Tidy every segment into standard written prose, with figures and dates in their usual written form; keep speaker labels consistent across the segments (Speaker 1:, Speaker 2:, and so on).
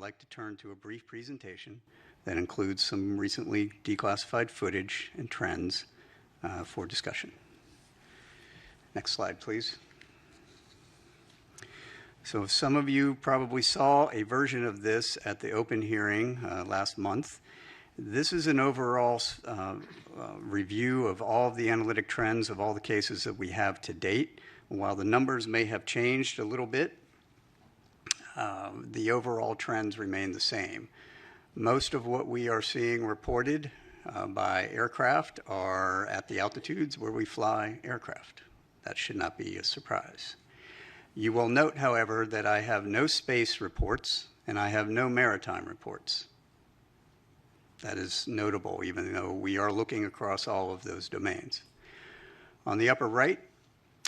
Speaker 1: like to turn to a brief presentation that includes some recently declassified footage and trends for discussion. Next slide, please. So some of you probably saw a version of this at the open hearing last month. This is an overall review of all of the analytic trends of all the cases that we have to date. While the numbers may have changed a little bit, the overall trends remain the same. Most of what we are seeing reported by aircraft are at the altitudes where we fly aircraft. That should not be a surprise. You will note, however, that I have no space reports and I have no maritime reports. That is notable, even though we are looking across all of those domains. On the upper right,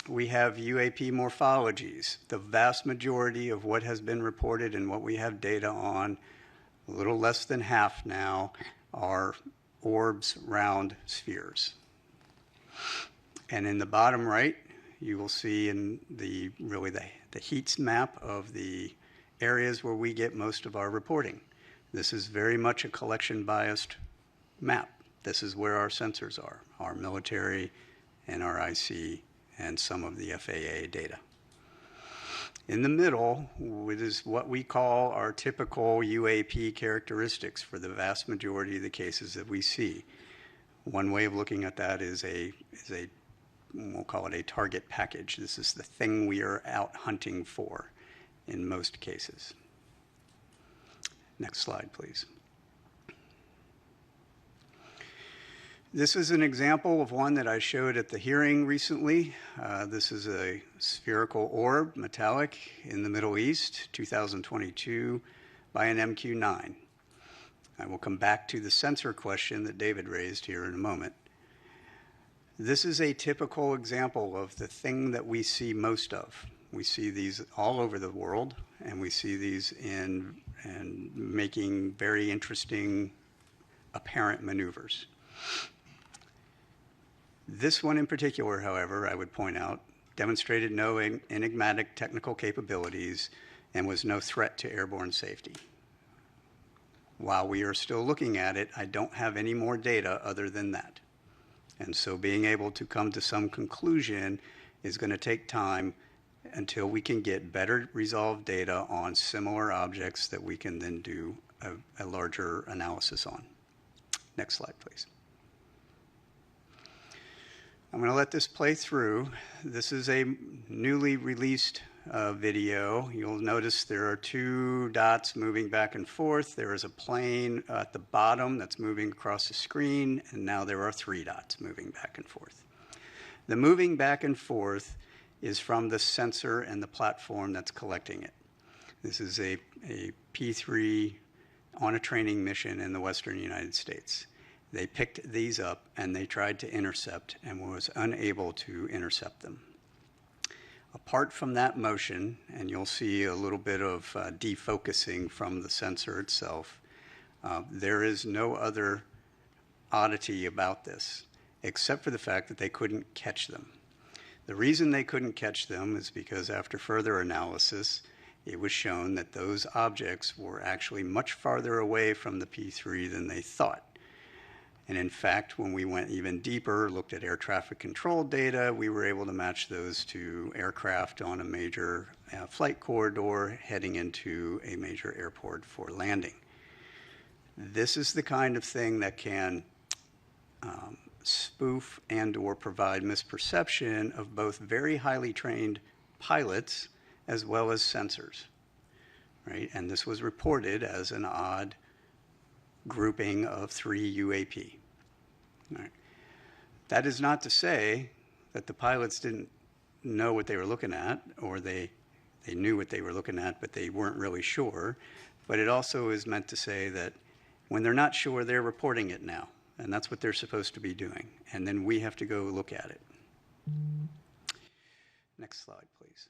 Speaker 1: we have UAP morphologies. The vast majority of what has been reported and what we have data on, a little less than half now, are orbs, round spheres. And in the bottom right, you will see in the heat map of the areas where we get most of our reporting. This is very much a collection biased map. This is where our sensors are, our military, NRIC, and some of the FAA data. In the middle, it is what we call our typical UAP characteristics for the vast majority of the cases that we see. One way of looking at that is we'll call it a target package. This is the thing we are out hunting for in most cases. Next slide, please. This is an example of one that I showed at the hearing recently. This is a spherical orb, metallic, in the Middle East, 2022, by an MQ-9. I will come back to the sensor question that David raised here in a moment. This is a typical example of the thing that we see most of. We see these all over the world, and we see these in making very interesting apparent maneuvers. This one in particular, however, I would point out, demonstrated no enigmatic technical capabilities and was no threat to airborne safety. While we are still looking at it, I don't have any more data other than that. And so being able to come to some conclusion is going to take time until we can get better resolved data on similar objects that we can then do a larger analysis on. Next slide, please. I'm going to let this play through. This is a newly released video. You'll notice there are two dots moving back and forth. There is a plane at the bottom that's moving across the screen, and now there are three dots moving back and forth. The moving back and forth is from the sensor and the platform that's collecting it. This is a P3 on a training mission in the Western United States. They picked these up and they tried to intercept and was unable to intercept them. Apart from that motion, and you'll see a little bit of defocusing from the sensor itself, there is no other oddity about this, except for the fact that they couldn't catch them. The reason they couldn't catch them is because after further analysis, it was shown that those objects were actually much farther away from the P3 than they thought. And in fact, when we went even deeper, looked at air traffic control data, we were able to match those to aircraft on a major flight corridor heading into a major airport for landing. This is the kind of thing that can spoof and or provide misperception of both very highly trained pilots as well as sensors, right? And this was reported as an odd grouping of 3 UAP. All right. That is not to say that the pilots didn't know what they were looking at, or they knew what they were looking at, but they weren't really sure. But it also is meant to say that when they're not sure, they're reporting it now. And that's what they're supposed to be doing. And then we have to go look at it. Next slide, please.